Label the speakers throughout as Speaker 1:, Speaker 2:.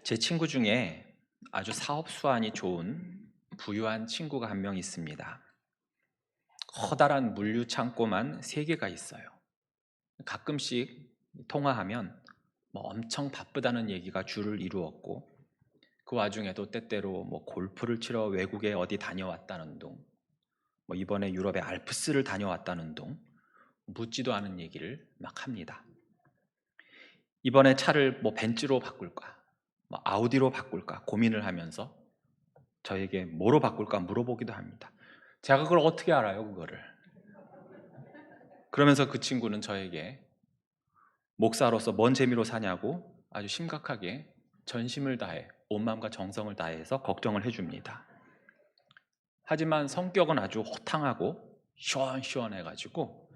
Speaker 1: 제 친구 중에 아주 사업 수완이 좋은 부유한 친구가 한 명 있습니다. 커다란 물류 창고만 3개가 있어요. 가끔씩 통화하면 엄청 바쁘다는 얘기가 주를 이루었고, 그 와중에도 때때로 골프를 치러 외국에 어디 다녀왔다는 둥, 이번에 유럽의 알프스를 다녀왔다는 둥, 묻지도 않은 얘기를 막 합니다. 이번에 차를 벤츠로 바꿀까, 아우디로 바꿀까 고민을 하면서 저에게 뭐로 바꿀까 물어보기도 합니다. 제가 그걸 어떻게 알아요, 그거를? 그러면서 그 친구는 저에게 목사로서 뭔 재미로 사냐고 아주 심각하게 전심을 다해 온 마음과 정성을 다해서 걱정을 해줍니다. 하지만 성격은 아주 호탕하고 시원시원해가지고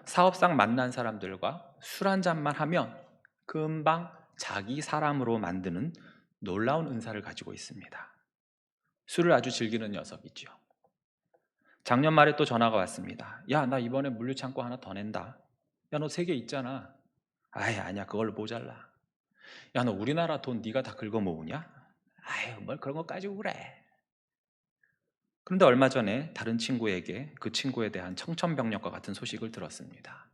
Speaker 1: 사업상 만난 사람들과 술 한 잔만 하면 금방 자기 사람으로 만드는 놀라운 은사를 가지고 있습니다. 술을 아주 즐기는 녀석이죠. 작년 말에 또 전화가 왔습니다. 야, 나 이번에 물류창고 하나 더 낸다. 야, 너 3개 있잖아. 아이, 아니야, 그걸로 모자라. 야, 너 우리나라 돈 네가 다 긁어 모으냐? 아유, 뭘 그런 거 가지고 그래. 그런데 얼마 전에 다른 친구에게 그 친구에 대한 청천벽력과 같은 소식을 들었습니다.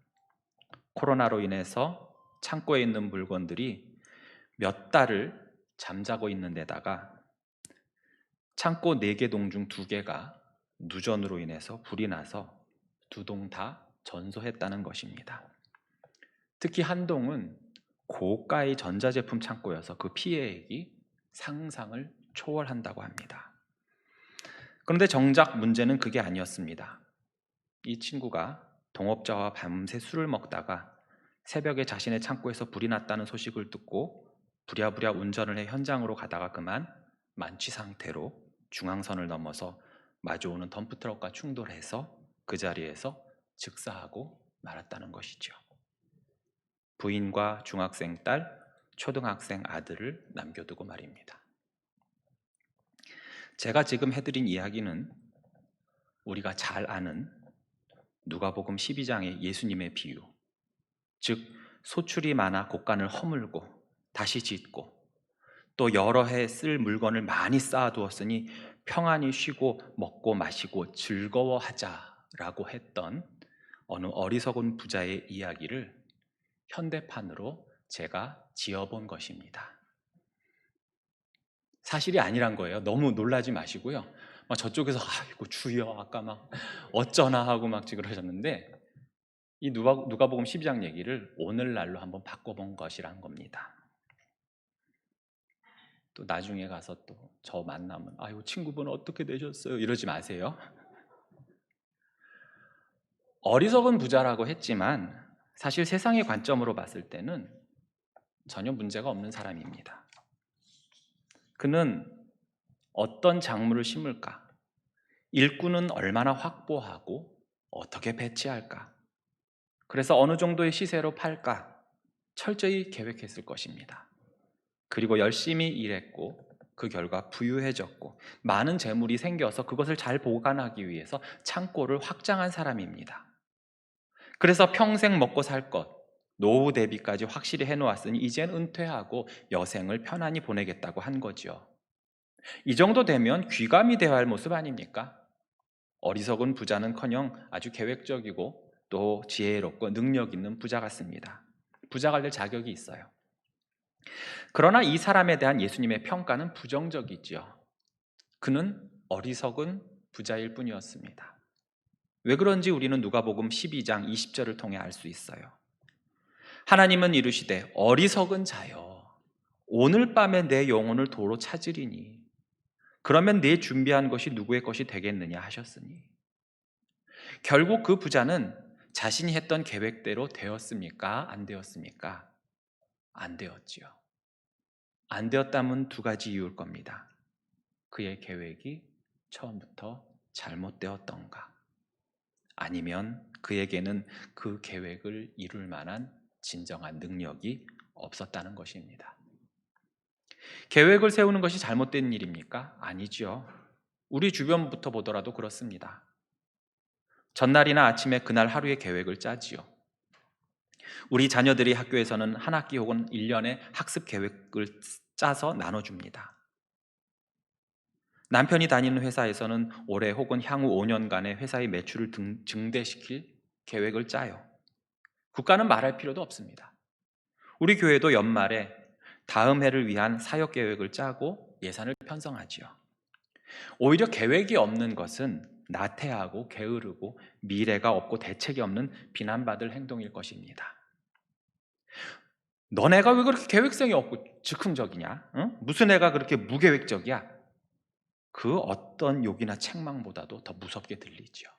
Speaker 1: 코로나로 인해서 창고에 있는 물건들이 몇 달을 잠자고 있는 데다가 창고 4개 동 중 2개가 누전으로 인해서 불이 나서 2동 다 전소했다는 것입니다. 특히 한 동은 고가의 전자제품 창고여서 그 피해액이 상상을 초월한다고 합니다. 그런데 정작 문제는 그게 아니었습니다. 이 친구가 동업자와 밤새 술을 먹다가 새벽에 자신의 창고에서 불이 났다는 소식을 듣고 부랴부랴 운전을 해 현장으로 가다가 그만 만취 상태로 중앙선을 넘어서 마주오는 덤프트럭과 충돌해서 그 자리에서 즉사하고 말았다는 것이죠. 부인과 중학생 딸, 초등학생 아들을 남겨두고 말입니다. 제가 지금 해드린 이야기는 우리가 잘 아는 누가복음 12장의 예수님의 비유, 즉 소출이 많아 곡간을 허물고 다시 짓고 또 여러 해 쓸 물건을 많이 쌓아두었으니 평안히 쉬고 먹고 마시고 즐거워하자라고 했던 어느 어리석은 부자의 이야기를 현대판으로 제가 지어본 것입니다. 사실이 아니란 거예요. 너무 놀라지 마시고요. 저쪽에서 아이고 주여 아까 막 어쩌나 하고 막 그러셨는데 이 누가복음 12장 얘기를 오늘날로 한번 바꿔본 것이란 겁니다. 또 나중에 가서 또 저 만나면 아이고 친구분 어떻게 되셨어요? 이러지 마세요. 어리석은 부자라고 했지만 사실 세상의 관점으로 봤을 때는 전혀 문제가 없는 사람입니다. 그는 어떤 작물을 심을까? 일꾼은 얼마나 확보하고 어떻게 배치할까? 그래서 어느 정도의 시세로 팔까? 철저히 계획했을 것입니다. 그리고 열심히 일했고 그 결과 부유해졌고 많은 재물이 생겨서 그것을 잘 보관하기 위해서 창고를 확장한 사람입니다. 그래서 평생 먹고 살 것, 노후 대비까지 확실히 해놓았으니 이젠 은퇴하고 여생을 편안히 보내겠다고 한 거죠. 이 정도 되면 귀감이 되어야 할 모습 아닙니까? 어리석은 부자는커녕 아주 계획적이고 또 지혜롭고 능력 있는 부자 같습니다. 부자가 될 자격이 있어요. 그러나 이 사람에 대한 예수님의 평가는 부정적이지요. 그는 어리석은 부자일 뿐이었습니다. 왜 그런지 우리는 누가복음 12장 20절을 통해 알 수 있어요. 하나님은 이르시되 어리석은 자여 오늘 밤에 내 영혼을 도로 찾으리니 그러면 네 준비한 것이 누구의 것이 되겠느냐 하셨으니 결국 그 부자는 자신이 했던 계획대로 되었습니까? 안 되었습니까? 안 되었지요. 안 되었다면 2가지 이유일 겁니다. 그의 계획이 처음부터 잘못되었던가 아니면 그에게는 그 계획을 이룰 만한 진정한 능력이 없었다는 것입니다. 계획을 세우는 것이 잘못된 일입니까? 아니죠. 우리 주변부터 보더라도 그렇습니다. 전날이나 아침에 그날 하루의 계획을 짜지요. 우리 자녀들이 학교에서는 한 학기 혹은 1년의 학습 계획을 짜서 나눠줍니다. 남편이 다니는 회사에서는 올해 혹은 향후 5년간의 회사의 매출을 증대시킬 계획을 짜요. 국가는 말할 필요도 없습니다. 우리 교회도 연말에 다음 해를 위한 사역 계획을 짜고 예산을 편성하지요. 오히려 계획이 없는 것은 나태하고 게으르고 미래가 없고 대책이 없는 비난받을 행동일 것입니다. 너네가 왜 그렇게 계획성이 없고 즉흥적이냐? 응? 무슨 애가 그렇게 무계획적이야? 그 어떤 욕이나 책망보다도 더 무섭게 들리죠.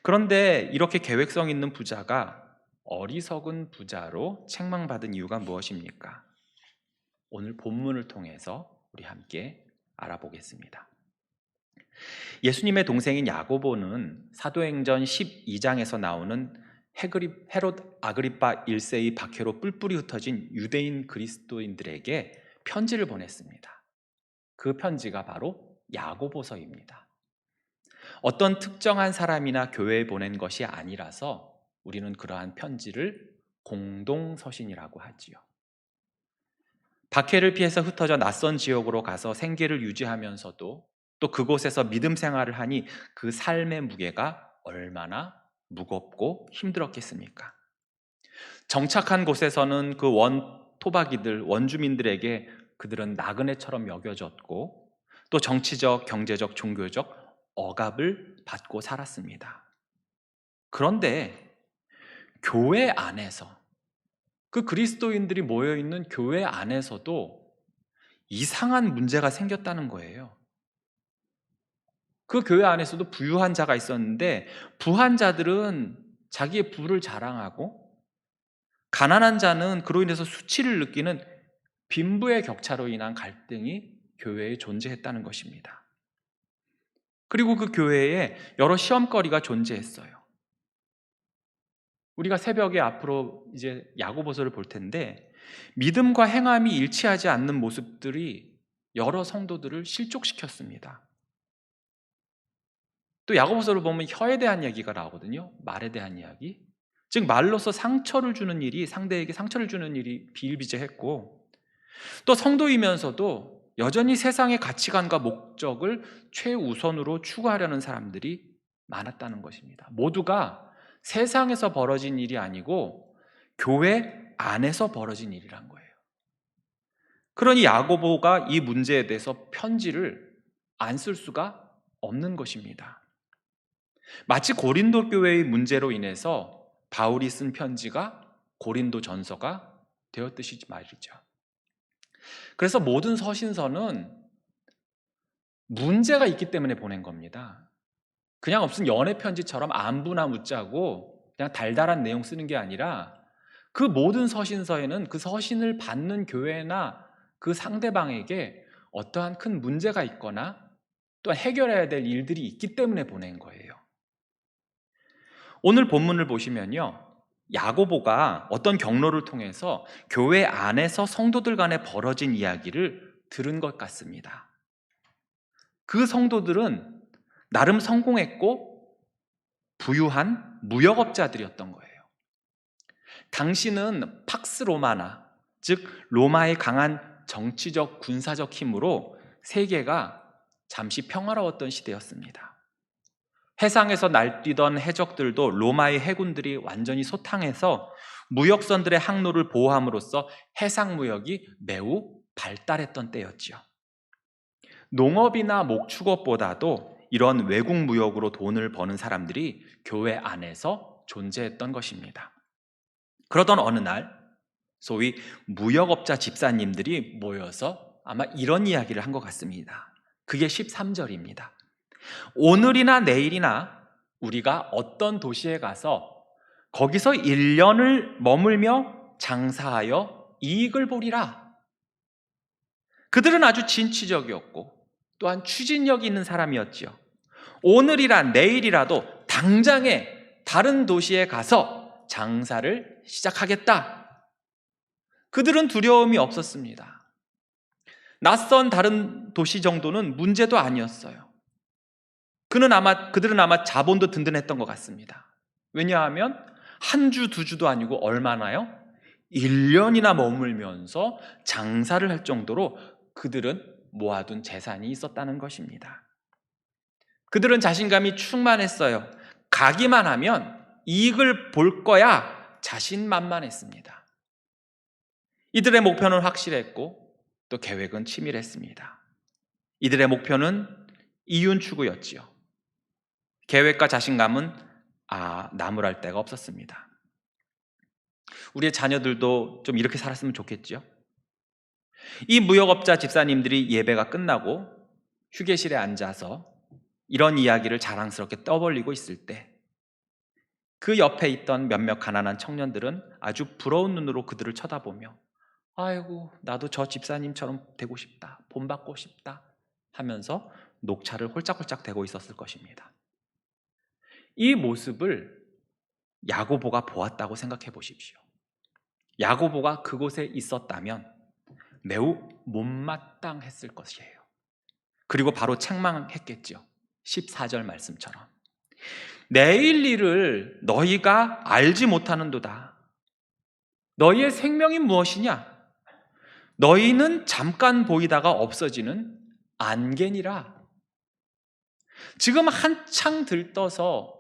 Speaker 1: 그런데 이렇게 계획성 있는 부자가 어리석은 부자로 책망받은 이유가 무엇입니까? 오늘 본문을 통해서 우리 함께 알아보겠습니다. 예수님의 동생인 야고보는 사도행전 12장에서 나오는 헤롯 아그리파 1세의 박해로 뿔뿔이 흩어진 유대인 그리스도인들에게 편지를 보냈습니다. 그 편지가 바로 야고보서입니다. 어떤 특정한 사람이나 교회에 보낸 것이 아니라서 우리는 그러한 편지를 공동서신이라고 하지요. 박해를 피해서 흩어져 낯선 지역으로 가서 생계를 유지하면서도 또 그곳에서 믿음 생활을 하니 그 삶의 무게가 얼마나 무겁고 힘들었겠습니까? 정착한 곳에서는 그 토박이들, 원주민들에게 그들은 나그네처럼 여겨졌고 또 정치적, 경제적, 종교적 억압을 받고 살았습니다. 그런데 교회 안에서 그 그리스도인들이 모여있는 교회 안에서도 이상한 문제가 생겼다는 거예요. 그 교회 안에서도 부유한 자가 있었는데 부한 자들은 자기의 부를 자랑하고 가난한 자는 그로 인해서 수치를 느끼는 빈부의 격차로 인한 갈등이 교회에 존재했다는 것입니다. 그리고 그 교회에 여러 시험거리가 존재했어요. 우리가 새벽에 앞으로 이제 야고보서를 볼 텐데 믿음과 행함이 일치하지 않는 모습들이 여러 성도들을 실족시켰습니다. 또 야고보서를 보면 혀에 대한 이야기가 나오거든요. 말에 대한 이야기. 즉 말로서 상처를 주는 일이, 상대에게 상처를 주는 일이 비일비재했고 또 성도이면서도 여전히 세상의 가치관과 목적을 최우선으로 추구하려는 사람들이 많았다는 것입니다. 모두가 세상에서 벌어진 일이 아니고 교회 안에서 벌어진 일이란 거예요. 그러니 야고보가 이 문제에 대해서 편지를 안 쓸 수가 없는 것입니다. 마치 고린도 교회의 문제로 인해서 바울이 쓴 편지가 고린도 전서가 되었듯이 말이죠. 그래서 모든 서신서는 문제가 있기 때문에 보낸 겁니다. 그냥 무슨 연애 편지처럼 안부나 묻자고 그냥 달달한 내용 쓰는 게 아니라 그 모든 서신서에는 그 서신을 받는 교회나 그 상대방에게 어떠한 큰 문제가 있거나 또한 해결해야 될 일들이 있기 때문에 보낸 거예요. 오늘 본문을 보시면요, 야고보가 어떤 경로를 통해서 교회 안에서 성도들 간에 벌어진 이야기를 들은 것 같습니다. 그 성도들은 나름 성공했고 부유한 무역업자들이었던 거예요. 당시는 팍스 로마나, 즉 로마의 강한 정치적 군사적 힘으로 세계가 잠시 평화로웠던 시대였습니다. 해상에서 날뛰던 해적들도 로마의 해군들이 완전히 소탕해서 무역선들의 항로를 보호함으로써 해상무역이 매우 발달했던 때였지요. 농업이나 목축업보다도 이런 외국 무역으로 돈을 버는 사람들이 교회 안에서 존재했던 것입니다. 그러던 어느 날 소위 무역업자 집사님들이 모여서 아마 이런 이야기를 한 것 같습니다. 그게 13절입니다. 오늘이나 내일이나 우리가 어떤 도시에 가서 거기서 1년을 머물며 장사하여 이익을 보리라. 그들은 아주 진취적이었고 또한 추진력이 있는 사람이었지요. 오늘이라 내일이라도 당장에 다른 도시에 가서 장사를 시작하겠다. 그들은 두려움이 없었습니다. 낯선 다른 도시 정도는 문제도 아니었어요. 그들은 아마 자본도 든든했던 것 같습니다. 왜냐하면 한 주, 두 주도 아니고 얼마나요? 1년이나 머물면서 장사를 할 정도로 그들은 모아둔 재산이 있었다는 것입니다. 그들은 자신감이 충만했어요. 가기만 하면 이익을 볼 거야 자신만만했습니다. 이들의 목표는 확실했고 또 계획은 치밀했습니다. 이들의 목표는 이윤 추구였지요. 계획과 자신감은 나무랄 데가 없었습니다. 우리의 자녀들도 좀 이렇게 살았으면 좋겠죠. 이 무역업자 집사님들이 예배가 끝나고 휴게실에 앉아서 이런 이야기를 자랑스럽게 떠벌리고 있을 때 그 옆에 있던 몇몇 가난한 청년들은 아주 부러운 눈으로 그들을 쳐다보며 아이고 나도 저 집사님처럼 되고 싶다, 본받고 싶다 하면서 녹차를 홀짝홀짝 대고 있었을 것입니다. 이 모습을 야고보가 보았다고 생각해 보십시오. 야고보가 그곳에 있었다면 매우 못마땅했을 것이에요. 그리고 바로 책망했겠죠. 14절 말씀처럼 내일 일을 너희가 알지 못하는도다. 너희의 생명이 무엇이냐? 너희는 잠깐 보이다가 없어지는 안개니라. 지금 한창 들떠서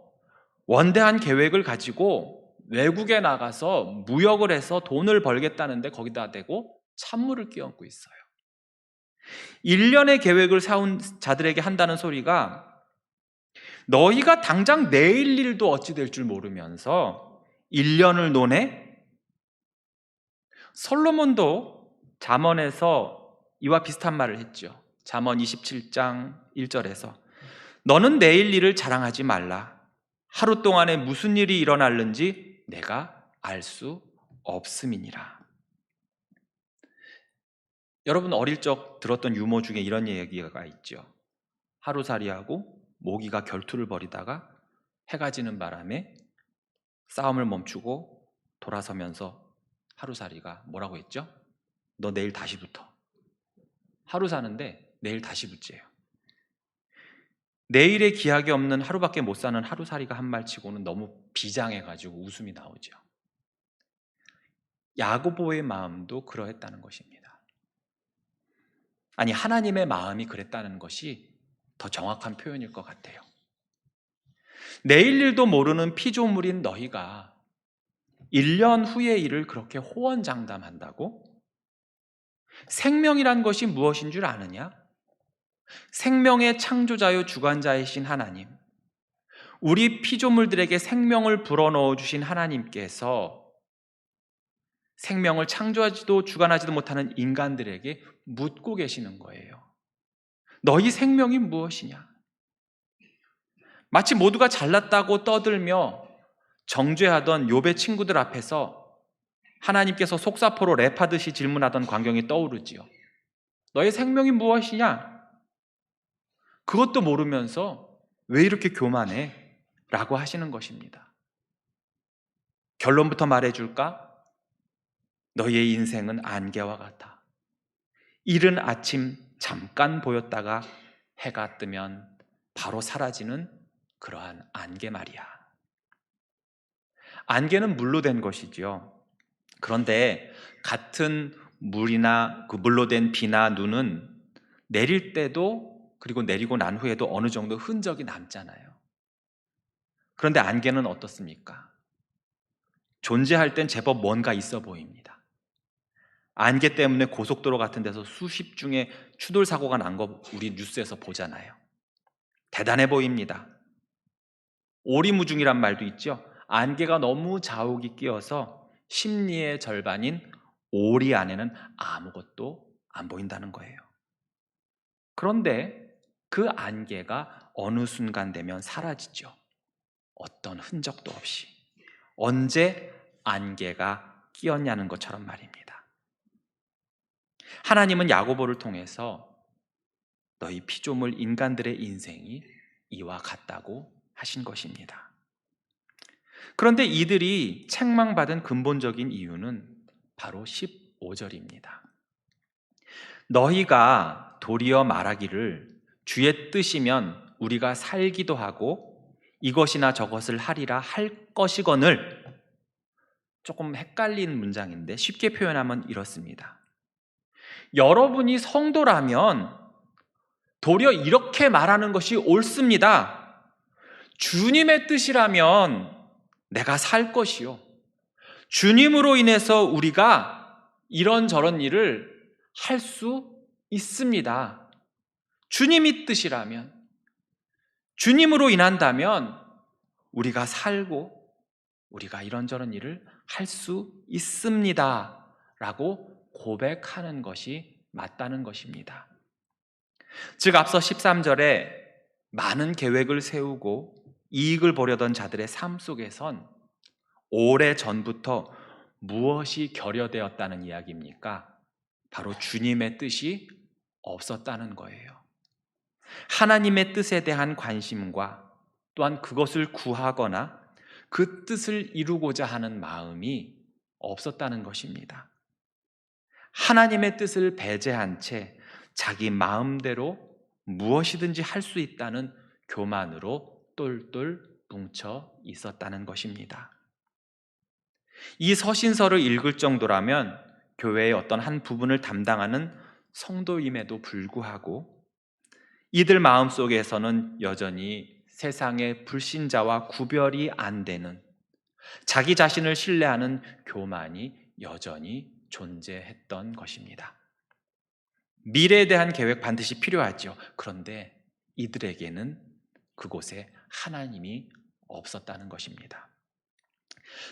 Speaker 1: 원대한 계획을 가지고 외국에 나가서 무역을 해서 돈을 벌겠다는데 거기다 대고 찬물을 끼얹고 있어요. 1년의 계획을 세운 자들에게 한다는 소리가 너희가 당장 내일 일도 어찌 될 줄 모르면서 1년을 논해? 솔로몬도 잠언에서 이와 비슷한 말을 했죠. 잠언 27장 1절에서 너는 내일 일을 자랑하지 말라. 하루 동안에 무슨 일이 일어날는지 내가 알 수 없음이니라. 여러분 어릴 적 들었던 유머 중에 이런 얘기가 있죠. 하루살이하고 모기가 결투를 벌이다가 해가 지는 바람에 싸움을 멈추고 돌아서면서 하루살이가 뭐라고 했죠? 너 내일 다시 붙어. 하루 사는데 내일 다시 붙재요. 내일의 기약이 없는 하루밖에 못 사는 하루살이가 한 말치고는 너무 비장해가지고 웃음이 나오죠. 야고보의 마음도 그러했다는 것입니다. 아니 하나님의 마음이 그랬다는 것이 더 정확한 표현일 것 같아요. 내일 일도 모르는 피조물인 너희가 1년 후의 일을 그렇게 호언장담한다고? 생명이란 것이 무엇인 줄 아느냐? 생명의 창조자요 주관자이신 하나님, 우리 피조물들에게 생명을 불어넣어 주신 하나님께서 생명을 창조하지도 주관하지도 못하는 인간들에게 묻고 계시는 거예요. 너희 생명이 무엇이냐? 마치 모두가 잘났다고 떠들며 정죄하던 욥의 친구들 앞에서 하나님께서 속사포로 랩하듯이 질문하던 광경이 떠오르지요. 너의 생명이 무엇이냐? 그것도 모르면서 왜 이렇게 교만해? 라고 하시는 것입니다. 결론부터 말해줄까? 너희의 인생은 안개와 같아. 이른 아침 잠깐 보였다가 해가 뜨면 바로 사라지는 그러한 안개 말이야. 안개는 물로 된 것이지요. 그런데 같은 물이나 그 물로 된 비나 눈은 내릴 때도 그리고 내리고 난 후에도 어느 정도 흔적이 남잖아요. 그런데 안개는 어떻습니까? 존재할 땐 제법 뭔가 있어 보입니다. 안개 때문에 고속도로 같은 데서 수십 중에 추돌 사고가 난 거 우리 뉴스에서 보잖아요. 대단해 보입니다. 오리무중이란 말도 있죠. 안개가 너무 자욱이 끼어서 심리의 절반인 오리 안에는 아무것도 안 보인다는 거예요. 그런데 그 안개가 어느 순간 되면 사라지죠. 어떤 흔적도 없이. 언제 안개가 끼었냐는 것처럼 말입니다. 하나님은 야고보를 통해서 너희 피조물 인간들의 인생이 이와 같다고 하신 것입니다. 그런데 이들이 책망받은 근본적인 이유는 바로 15절입니다. 너희가 도리어 말하기를 주의 뜻이면 우리가 살기도 하고 이것이나 저것을 하리라 할 것이거늘 조금 헷갈리는 문장인데 쉽게 표현하면 이렇습니다. 여러분이 성도라면 도리어 이렇게 말하는 것이 옳습니다. 주님의 뜻이라면 내가 살 것이요. 주님으로 인해서 우리가 이런저런 일을 할 수 있습니다. 주님이 뜻이라면, 주님으로 인한다면 우리가 살고 우리가 이런저런 일을 할 수 있습니다. 라고 고백하는 것이 맞다는 것입니다. 즉 앞서 13절에 많은 계획을 세우고 이익을 보려던 자들의 삶 속에선 오래전부터 무엇이 결여되었다는 이야기입니까? 바로 주님의 뜻이 없었다는 거예요. 하나님의 뜻에 대한 관심과 또한 그것을 구하거나 그 뜻을 이루고자 하는 마음이 없었다는 것입니다. 하나님의 뜻을 배제한 채 자기 마음대로 무엇이든지 할 수 있다는 교만으로 똘똘 뭉쳐 있었다는 것입니다. 이 서신서를 읽을 정도라면 교회의 어떤 한 부분을 담당하는 성도임에도 불구하고 이들 마음속에서는 여전히 세상의 불신자와 구별이 안 되는 자기 자신을 신뢰하는 교만이 여전히 존재했던 것입니다. 미래에 대한 계획 반드시 필요하죠. 그런데 이들에게는 그곳에 하나님이 없었다는 것입니다.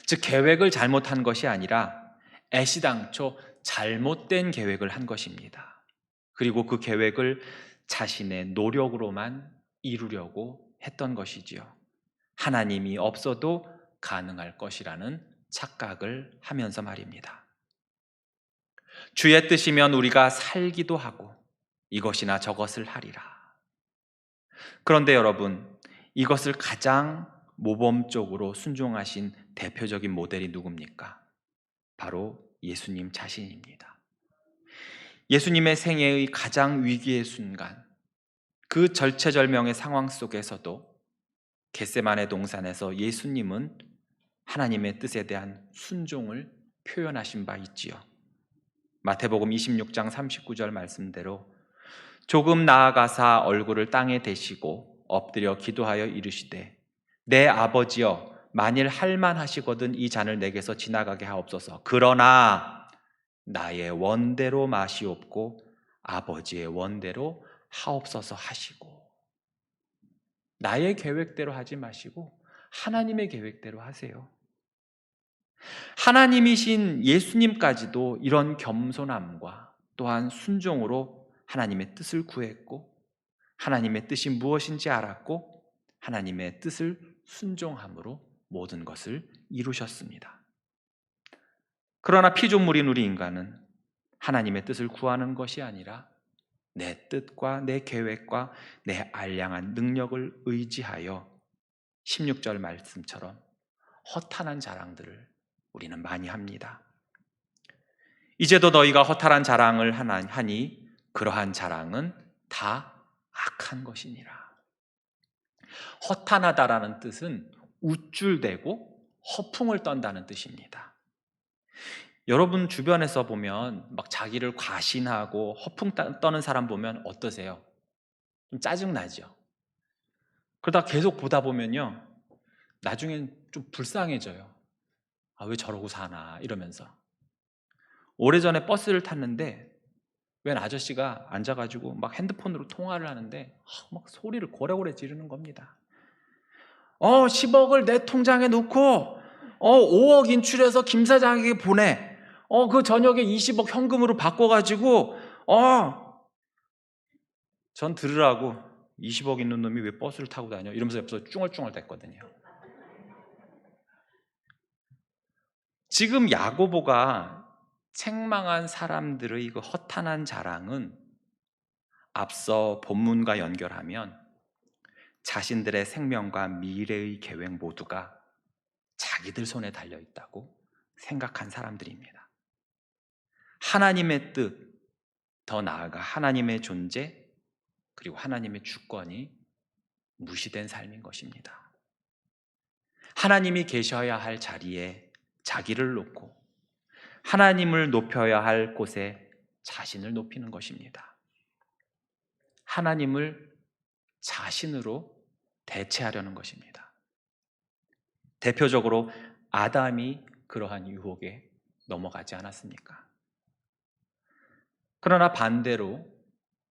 Speaker 1: 즉 계획을 잘못한 것이 아니라 애시당초 잘못된 계획을 한 것입니다. 그리고 그 계획을 자신의 노력으로만 이루려고 했던 것이지요. 하나님이 없어도 가능할 것이라는 착각을 하면서 말입니다. 주의 뜻이면 우리가 살기도 하고 이것이나 저것을 하리라. 그런데 여러분, 이것을 가장 모범적으로 순종하신 대표적인 모델이 누굽니까? 바로 예수님 자신입니다. 예수님의 생애의 가장 위기의 순간, 그 절체절명의 상황 속에서도 겟세마네 동산에서 예수님은 하나님의 뜻에 대한 순종을 표현하신 바 있지요. 마태복음 26장 39절 말씀대로 조금 나아가사 얼굴을 땅에 대시고 엎드려 기도하여 이르시되 내 아버지여 만일 할만하시거든 이 잔을 내게서 지나가게 하옵소서. 그러나 나의 원대로 마시옵고 아버지의 원대로 하옵소서 하시고, 나의 계획대로 하지 마시고 하나님의 계획대로 하세요. 하나님이신 예수님까지도 이런 겸손함과 또한 순종으로 하나님의 뜻을 구했고 하나님의 뜻이 무엇인지 알았고 하나님의 뜻을 순종함으로 모든 것을 이루셨습니다. 그러나 피조물인 우리 인간은 하나님의 뜻을 구하는 것이 아니라 내 뜻과 내 계획과 내 알량한 능력을 의지하여 16절 말씀처럼 허탄한 자랑들을 우리는 많이 합니다. 이제도 너희가 허탄한 자랑을 하니 그러한 자랑은 다 악한 것이니라. 허탄하다라는 뜻은 우쭐대고 허풍을 떤다는 뜻입니다. 여러분 주변에서 보면 막 자기를 과신하고 허풍 떠는 사람 보면 어떠세요? 좀 짜증나죠? 그러다 계속 보다 보면요, 나중엔 좀 불쌍해져요. 아, 왜 저러고 사나 이러면서. 오래전에 버스를 탔는데 웬 아저씨가 앉아가지고 막 핸드폰으로 통화를 하는데 막 소리를 고래고래 지르는 겁니다. 10억을 내 통장에 넣고 5억 인출해서 김 사장에게 보내. 그 저녁에 20억 현금으로 바꿔가지고 전 들으라고 20억 있는 놈이 왜 버스를 타고 다녀? 이러면서 옆에서 쭝얼쭝얼 댔거든요. 지금 야고보가 책망한 사람들의 그 허탄한 자랑은 앞서 본문과 연결하면 자신들의 생명과 미래의 계획 모두가 자기들 손에 달려있다고 생각한 사람들입니다. 하나님의 뜻, 더 나아가 하나님의 존재, 그리고 하나님의 주권이 무시된 삶인 것입니다. 하나님이 계셔야 할 자리에 자기를 놓고 하나님을 높여야 할 곳에 자신을 높이는 것입니다. 하나님을 자신으로 대체하려는 것입니다. 대표적으로 아담이 그러한 유혹에 넘어가지 않았습니까? 그러나 반대로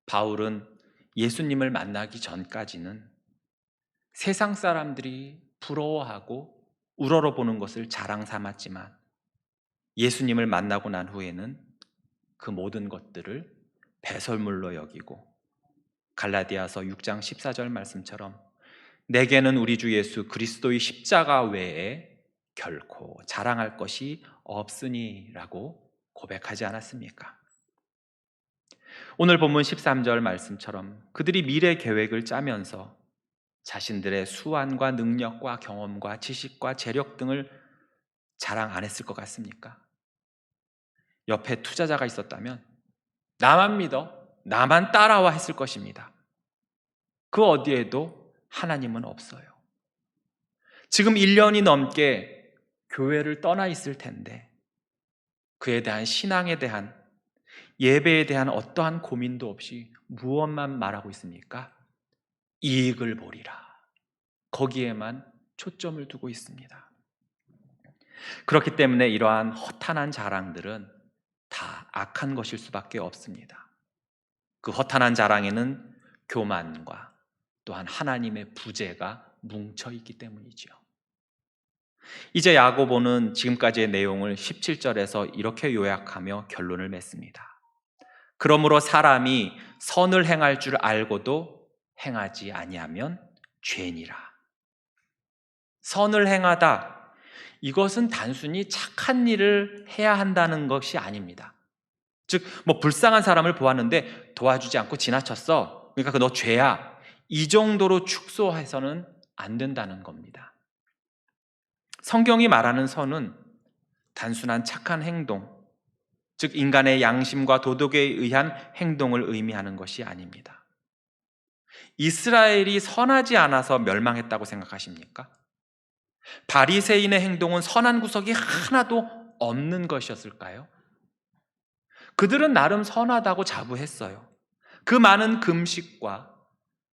Speaker 1: 바울은 예수님을 만나기 전까지는 세상 사람들이 부러워하고 우러러보는 것을 자랑 삼았지만 예수님을 만나고 난 후에는 그 모든 것들을 배설물로 여기고 갈라디아서 6장 14절 말씀처럼 내게는 우리 주 예수 그리스도의 십자가 외에 결코 자랑할 것이 없으니라고 고백하지 않았습니까? 오늘 본문 13절 말씀처럼 그들이 미래 계획을 짜면서 자신들의 수완과 능력과 경험과 지식과 재력 등을 자랑 안 했을 것 같습니까? 옆에 투자자가 있었다면 나만 믿어, 나만 따라와 했을 것입니다. 그 어디에도 하나님은 없어요. 지금 1년이 넘게 교회를 떠나 있을 텐데 그에 대한 신앙에 대한 예배에 대한 어떠한 고민도 없이 무엇만 말하고 있습니까? 이익을 보리라. 거기에만 초점을 두고 있습니다. 그렇기 때문에 이러한 허탄한 자랑들은 다 악한 것일 수밖에 없습니다. 그 허탄한 자랑에는 교만과 또한 하나님의 부재가 뭉쳐 있기 때문이죠. 이제 야고보는 지금까지의 내용을 17절에서 이렇게 요약하며 결론을 맺습니다. 그러므로 사람이 선을 행할 줄 알고도 행하지 아니하면 죄니라. 선을 행하다, 이것은 단순히 착한 일을 해야 한다는 것이 아닙니다. 즉, 불쌍한 사람을 보았는데 도와주지 않고 지나쳤어. 그러니까 너 죄야. 이 정도로 축소해서는 안 된다는 겁니다. 성경이 말하는 선은 단순한 착한 행동, 즉 인간의 양심과 도덕에 의한 행동을 의미하는 것이 아닙니다. 이스라엘이 선하지 않아서 멸망했다고 생각하십니까? 바리새인의 행동은 선한 구석이 하나도 없는 것이었을까요? 그들은 나름 선하다고 자부했어요. 그 많은 금식과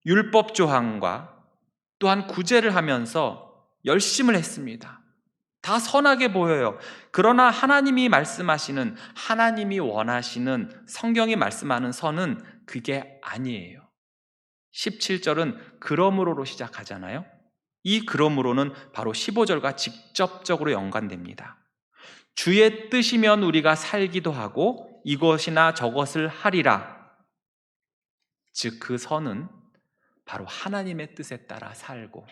Speaker 1: 율법 조항과 또한 구제를 하면서 열심을 했습니다. 다 선하게 보여요. 그러나 하나님이 말씀하시는, 하나님이 원하시는, 성경이 말씀하는 선은 그게 아니에요. 17절은 그러므로로 시작하잖아요. 이 그러므로는 바로 15절과 직접적으로 연관됩니다. 주의 뜻이면 우리가 살기도 하고 이것이나 저것을 하리라. 즉 그 선은 바로 하나님의 뜻에 따라 살고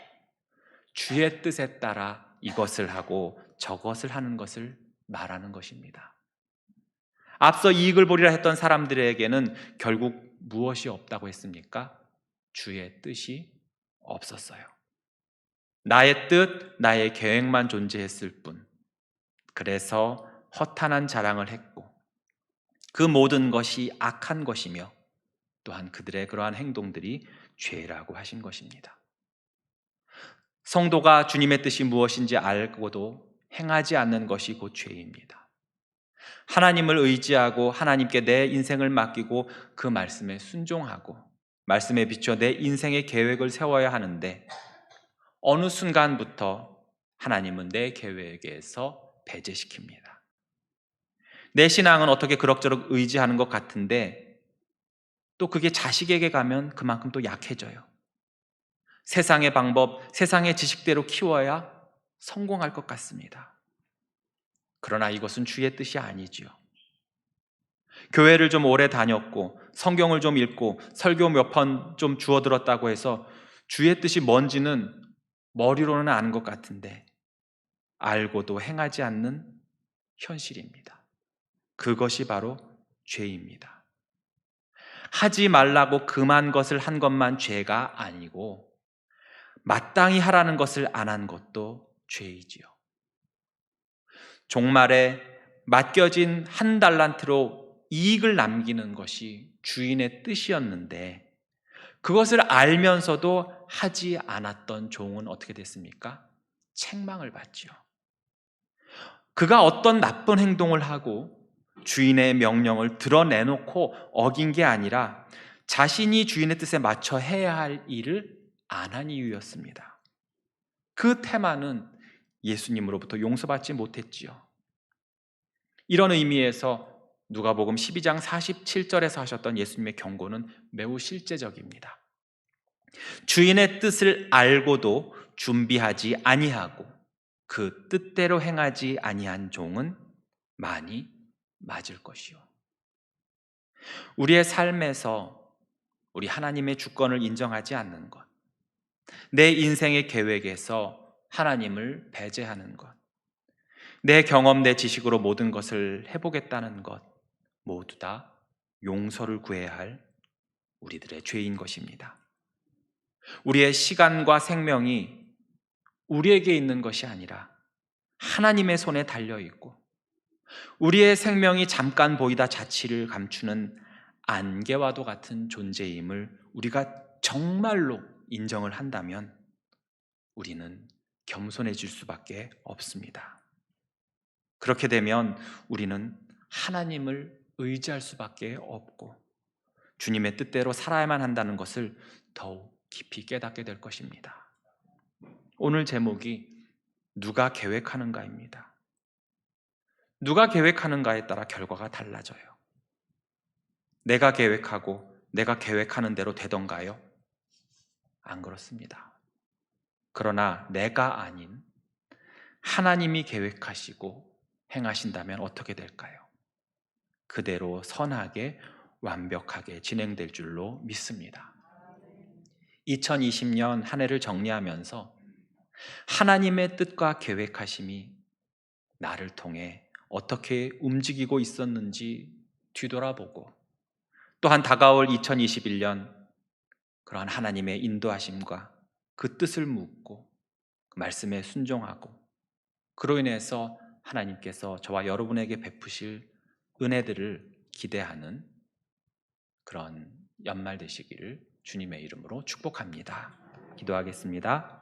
Speaker 1: 주의 뜻에 따라 이것을 하고 저것을 하는 것을 말하는 것입니다. 앞서 이익을 보리라 했던 사람들에게는 결국 무엇이 없다고 했습니까? 주의 뜻이 없었어요. 나의 뜻, 나의 계획만 존재했을 뿐. 그래서 허탄한 자랑을 했고 그 모든 것이 악한 것이며 또한 그들의 그러한 행동들이 죄라고 하신 것입니다. 성도가 주님의 뜻이 무엇인지 알고도 행하지 않는 것이 곧 죄입니다. 하나님을 의지하고 하나님께 내 인생을 맡기고 그 말씀에 순종하고 말씀에 비춰 내 인생의 계획을 세워야 하는데 어느 순간부터 하나님은 내 계획에서 배제시킵니다. 내 신앙은 어떻게 그럭저럭 의지하는 것 같은데 또 그게 자식에게 가면 그만큼 또 약해져요. 세상의 방법, 세상의 지식대로 키워야 성공할 것 같습니다. 그러나 이것은 주의 뜻이 아니지요. 교회를 좀 오래 다녔고 성경을 좀 읽고 설교 몇 번 좀 주워들었다고 해서 주의 뜻이 뭔지는 머리로는 아는 것 같은데 알고도 행하지 않는 현실입니다. 그것이 바로 죄입니다. 하지 말라고 금한 것을 한 것만 죄가 아니고 마땅히 하라는 것을 안 한 것도 죄이지요. 종말에 맡겨진 1달란트로 이익을 남기는 것이 주인의 뜻이었는데 그것을 알면서도 하지 않았던 종은 어떻게 됐습니까? 책망을 받지요. 그가 어떤 나쁜 행동을 하고 주인의 명령을 드러내놓고 어긴 게 아니라 자신이 주인의 뜻에 맞춰 해야 할 일을 안 한 이유였습니다. 그 테마는 예수님으로부터 용서받지 못했지요. 이런 의미에서 누가복음 12장 47절에서 하셨던 예수님의 경고는 매우 실제적입니다. 주인의 뜻을 알고도 준비하지 아니하고 그 뜻대로 행하지 아니한 종은 많이 맞을 것이요. 우리의 삶에서 우리 하나님의 주권을 인정하지 않는 것, 내 인생의 계획에서 하나님을 배제하는 것, 내 경험, 내 지식으로 모든 것을 해보겠다는 것, 모두 다 용서를 구해야 할 우리들의 죄인 것입니다. 우리의 시간과 생명이 우리에게 있는 것이 아니라 하나님의 손에 달려 있고, 우리의 생명이 잠깐 보이다 자취를 감추는 안개와도 같은 존재임을 우리가 정말로 인정을 한다면 우리는 겸손해질 수밖에 없습니다. 그렇게 되면 우리는 하나님을 의지할 수밖에 없고 주님의 뜻대로 살아야만 한다는 것을 더욱 깊이 깨닫게 될 것입니다. 오늘 제목이 누가 계획하는가입니다. 누가 계획하는가에 따라 결과가 달라져요. 내가 계획하고 내가 계획하는 대로 되던가요? 안 그렇습니다. 그러나 내가 아닌 하나님이 계획하시고 행하신다면 어떻게 될까요? 그대로 선하게 완벽하게 진행될 줄로 믿습니다. 2020년 한 해를 정리하면서 하나님의 뜻과 계획하심이 나를 통해 어떻게 움직이고 있었는지 뒤돌아보고, 또한 다가올 2021년 그러한 하나님의 인도하심과 그 뜻을 묻고 그 말씀에 순종하고, 그로 인해서 하나님께서 저와 여러분에게 베푸실 은혜들을 기대하는 그런 연말 되시기를 주님의 이름으로 축복합니다. 기도하겠습니다.